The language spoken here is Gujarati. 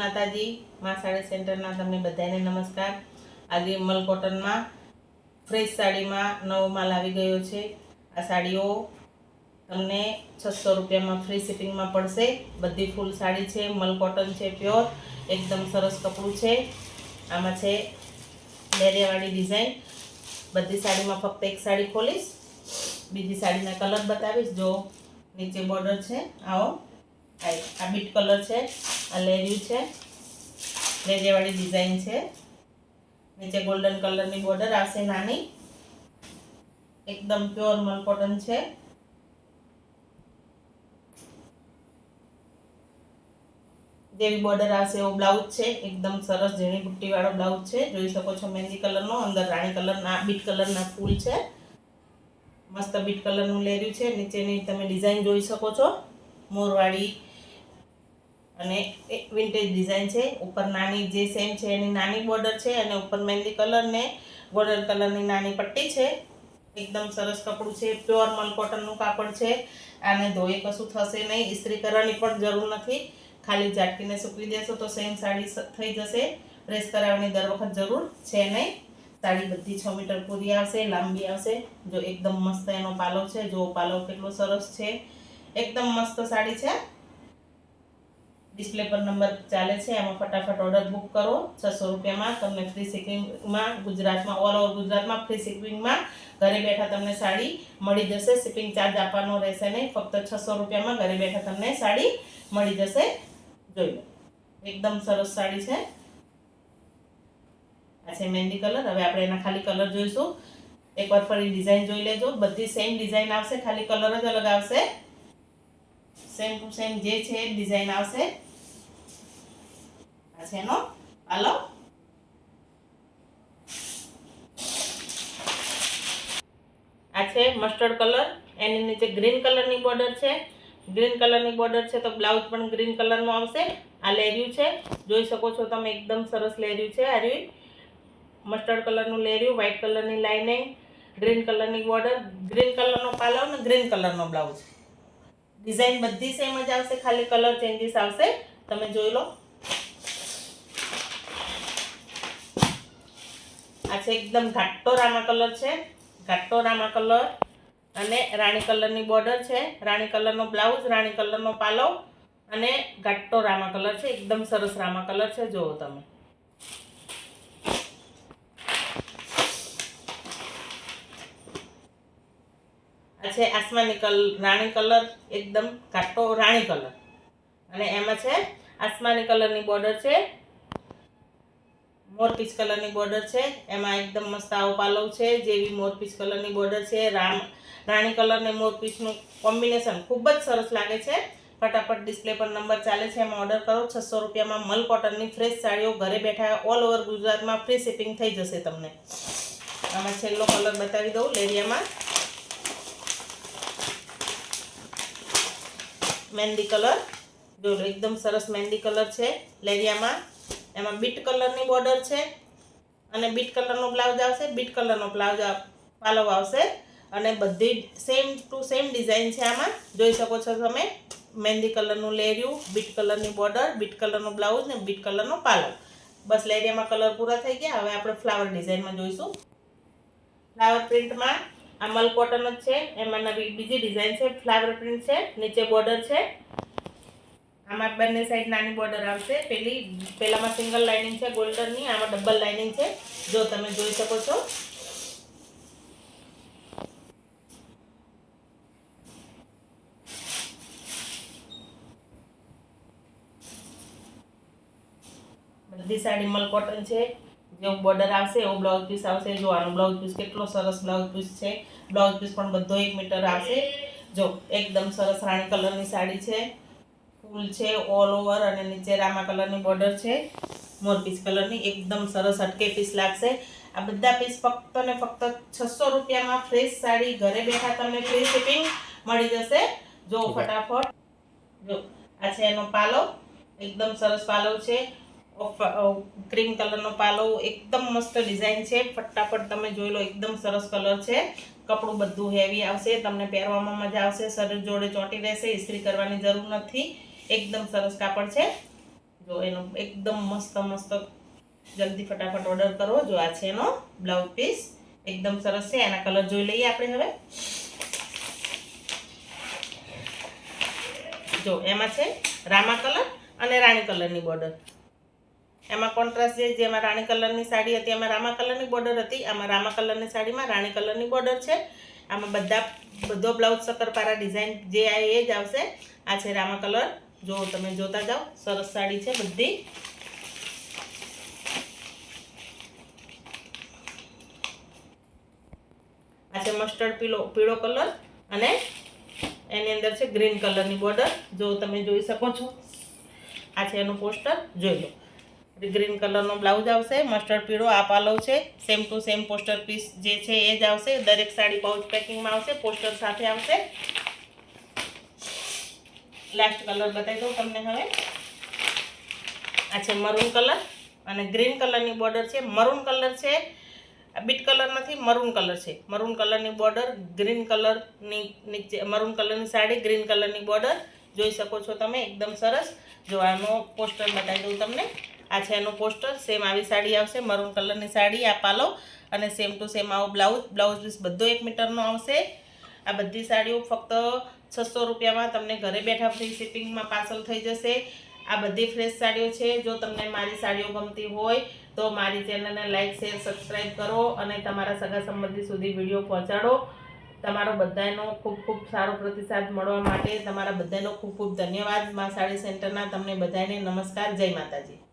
માતાજી, માં સાડી સેન્ટરના તમને બધાને નમસ્કાર। આજે મલ કોટનમાં ફ્રેશ સાડીમાં નવો માલ આવી ગયો છે। આ સાડીઓ તમને 600 રૂપિયામાં ફ્રી શિપિંગમાં પડશે। બધી ફૂલ સાડી છે, મલ કોટન છે, પ્યોર એકદમ સરસ કપડું છે। આમાં છે લેરિયાવાળી ડિઝાઇન। બધી સાડીમાં ફક્ત એક સાડી ખોલીશ, બીજી સાડીના કલર બતાવીશ। જો નીચે બોર્ડર છે, આવો આ બીટ કલર છે, આ લેરિયું છે, લેરિયાવાળી ડિઝાઇન છે। નીચે ગોલ્ડન કલરની બોર્ડર આવશે નાની, એકદમ પ્યોર મલ કોટન છે। જેવી બોર્ડર આવશે એવો બ્લાઉઝ છે, એકદમ સરસ ઝીણી બુટ્ટી વાળો બ્લાઉઝ છે। જોઈ શકો છો મહેંદી કલરનો, અંદર રાણી કલરના બીટ કલરના ફૂલ છે। મસ્ત બીટ કલરનું લેરિયું છે। નીચેની તમે ડિઝાઇન જોઈ શકો છો, મોરવાળી અને એક વિન્ટેજ ડિઝાઇન છે। ઉપર નાની જે સેમ છે એની નાની બોર્ડર છે અને ઉપર મહેંદી કલર ને ગોલ્ડન કલરની નાની પટ્ટી છે। એકદમ સરસ કપડું છે, પ્યોર મલ કોટનનું કાપડ છે। આને ધોઈ કશું થશે નહીં, ઇસ્ત્રી કરવાની પણ જરૂર નથી। ખાલી ઝાટકીને સૂકવી દેશો તો સેમ સાડી થઈ જશે। પ્રેસ કરાવવાની દર વખત જરૂર છે નહીં। સાડી બધી 6 મીટર પૂરી આવશે, લાંબી આવશે। જો એકદમ મસ્ત એનો પાલો છે, જો પાલો કેટલો સરસ છે, એકદમ મસ્ત સાડી છે। ડિસ્પ્લે પર નંબર ચાલે છે, એમાં ફટાફટ ઓર્ડર બુક કરો। 600 રૂપિયામાં તમને ફ્રી શિપિંગમાં ગુજરાતમાં ઓલ ઓવર ગુજરાતમાં ફ્રી શિપિંગમાં ઘરે બેઠા તમને સાડી મળી જશે। શિપિંગ ચાર્જ આપવાનો રહેશે નહીં, ફક્ત 600 રૂપિયામાં ઘરે બેઠા તમને સાડી મળી જશે। જોઈ લો એકદમ સરસ સાડી છે। આ છે મહેંદી કલર। હવે આપણે એના ખાલી કલર જોઈશું। એકવાર ફરી ડિઝાઇન જોઈ લેજો। બધી સેમ ડિઝાઇન આવશે, ખાલી કલર જ અલગ આવશે। સેમ ટુ સેમ જે છે ડિઝાઇન આવશે। આ છે એનો પાલો। આ છે મસ્ટર્ડ કલર, એની નીચે ગ્રીન કલરની બોર્ડર છે। ગ્રીન કલરની બોર્ડર છે તો બ્લાઉઝ પણ ગ્રીન કલરનું આવશે। આ લેરિયું છે, જોઈ શકો છો તમે, એકદમ સરસ લેરિયું છે। આ રહ્યું મસ્ટર્ડ કલરનું લેરિયું, વ્હાઇટ કલરની લાઇનિંગ, ગ્રીન કલરની બોર્ડર, ગ્રીન કલરનો પાલો અને ગ્રીન કલરનો બ્લાઉઝ। ડિઝાઇન બધી સેમ જ આવશે, ખાલી કલર ચેન્જીસ આવશે। તમે જોઈ લો। આ છે એકદમ ઘાટો રામા કલર છે, ઘાટો રામા કલર અને રાણી કલરની બોર્ડર છે, રાણી કલરનો બ્લાઉઝ, રાણી કલરનો પાલો અને ઘાટો રામા કલર છે। એકદમ સરસ રામા કલર છે, જુઓ તમે। આ છે આસમાની રાણી કલર, એકદમ ઘાટો રાણી કલર અને એમાં છે આસમાની કલરની બોર્ડર છે, મોરપીસ કલરની બોર્ડર છે। એમાં એકદમ મસ્ત આવો પાલવ છે, જેવી મોરપીસ કલરની બોર્ડર છે। રાણી કલર ને મોરપીસનું કોમ્બિનેશન ખૂબ જ સરસ લાગે છે। ફટાફટ ડિસ્પ્લે પર નંબર ચાલે છે, એમાં ઓર્ડર કરો। 600 રૂપિયામાં મલ કોટનની ફ્રેશ સાડીઓ ઘરે બેઠા ઓલ ઓવર ગુજરાતમાં ફ્રી શિપિંગ થઈ જશે તમને। આમાં છેલ્લો કલર બતાવી દઉં, લેરિયામાં મહેંદી કલર। જો એકદમ સરસ મહેંદી કલર છે લેરિયામાં। એમાં બીટ કલરની બોર્ડર છે અને બીટ કલરનો બ્લાઉઝ આવશે, બીટ કલરનો પાલો આવશે અને બધી સેમ ટુ સેમ ડિઝાઇન છે આમાં। જોઈ શકો છો તમે, મહેંદી કલરનું લેરિયું, બીટ કલરની બોર્ડર, બીટ કલરનો બ્લાઉઝ ને બીટ કલરનો પાલો। બસ લેરિયામાં કલર પૂરા થઈ ગયા। હવે આપણે ફ્લાવર ડિઝાઇનમાં જોઈશું। ફ્લાવર પ્રિન્ટમાં આ મલ કોટન જ છે, એમાં નવી બીજી ડિઝાઇન છે, ફ્લાવર પ્રિન્ટ છે, નીચે બોર્ડર છે। આમાં બંને સાઈડ નાની બોર્ડર આવશે। પેલામાં સિંગલ લાઇનિંગ છે ગોલ્ડનની, આમાં ડબલ લાઇનિંગ છે, જો તમે જોઈ શકો છો। બધી સાડી મલ કોટન છે, જેવું બોર્ડર આવશે એવું બ્લાઉઝ પીસ આવશે। જો આનો બ્લાઉઝ પીસ કેટલો સરસ બ્લાઉઝ પીસ છે, બ્લાઉઝ પીસ પણ બધો 1 મીટર આવશે। જો એકદમ સરસ રાણી કલરની સાડી છે, ફૂલ છે ઓલ ઓવર અને નીચે રામા કલરની બોર્ડર છે, મોરપીસ કલરની, એકદમ સરસ હટકે પીસ લાગશે। આ બધા પીસ ફક્ત ને ફક્ત 600 રૂપિયામાં ફ્રેશ સાડી ઘરે બેઠા તમને ફ્રી શિપિંગ મળી જશે। જો ફટાફટ જો આ છે એનો પાલો, એકદમ સરસ પાલો છે, ક્રીમ કલરનો પાલો, એકદમ મસ્ત ડિઝાઇન છે। ફટાફટ તમે જોઈ લો, એકદમ સરસ કલર છે। કપડું બધું હેવી આવશે, તમને પહેરવામાં મજા આવશે, શરીર જોડે ચોંટી રહેશે, ઇસ્ત્રી કરવાની જરૂર નથી, એકદમ સરસ કાપડ છે। જો એનો એકદમ મસ્ત મસ્ત જલ્દી ફટાફટ ઓર્ડર કરો. જો આ છે એનો બ્લાઉઝ પીસ, એકદમ સરસ છે. એના કલર જોઈ લઈએ આપણે હવે. જો એમાં છે રામા કલર અને રાણી કલરની બોર્ડર. એમાં કોન્ટ્રાસ્ટ જેમાં રાણી કલરની સાડી હતી એમાં રામા કલરની બોર્ડર હતી. આમાં રામા કલરની સાડીમાં રાણી કલરની બોર્ડર છે. આમાં બધો બ્લાઉઝ શક્કરપારા ડિઝાઇન જે આ એ જ આવશે. આ છે રામા કલર. જો તમે જોતા જાઓ, સરસ સાડી છે બધી. આ છે મસ્ટર્ડ પીળો કલર અને એની અંદર છે ગ્રીન કલરની બોર્ડર. જો તમે જોઈ શકો છો, આ છે એનું પોસ્ટર. જોઈ લો, ગ્રીન કલરનો બ્લાઉઝ આવશે, મસ્ટર્ડ પીળો આ પાલવ છે. Same to same poster piece જે છે એ જ આવશે. દરેક સાડી પાઉચ પેકિંગમાં આવશે, પોસ્ટર સાથે આવશે. લાસ્ટ કલર બતાવી દઉં તમને હવે. આ છે મરૂન કલર અને ગ્રીન કલરની બોર્ડર છે. મરૂન કલર છે, બીટ કલર નથી, મરૂન કલર છે. મરૂન કલરની બોર્ડર, ગ્રીન કલરની નીચે મરૂન કલરની સાડી, ગ્રીન કલરની બોર્ડર. જોઈ શકો છો તમે, એકદમ સરસ. જો આનો પોસ્ટર બતાવી દઉં તમને. આ છે એનું પોસ્ટર. સેમ આવી સાડી આવશે, મરૂન કલરની સાડી, આ પાલો અને સેમ ટુ સેમ આવો બ્લાઉઝ પીસ બધો 1 મીટરનો આવશે. આ બધી સાડીઓ ફક્ત 600 રૂપિયામાં તમને ઘરે બેઠા ફ્રી શિપિંગમાં પાર્સલ થઈ જશે. આ બધી ફ્રેશ સાડીઓ છે. જો તમને મારી સાડીઓ ગમતી હોય તો મારી ચેનલને લાઇક, શેર, સબસ્ક્રાઈબ કરો અને તમારા સગા સંબંધી સુધી વિડીયો પહોંચાડો. તમારો બધાનો ખૂબ ખૂબ સારો પ્રતિસાદ મળવા માટે તમારા બધાનો ખૂબ ખૂબ ધન્યવાદ. મા સાડી સેન્ટરના તમને બધાને નમસ્કાર. જય માતાજી.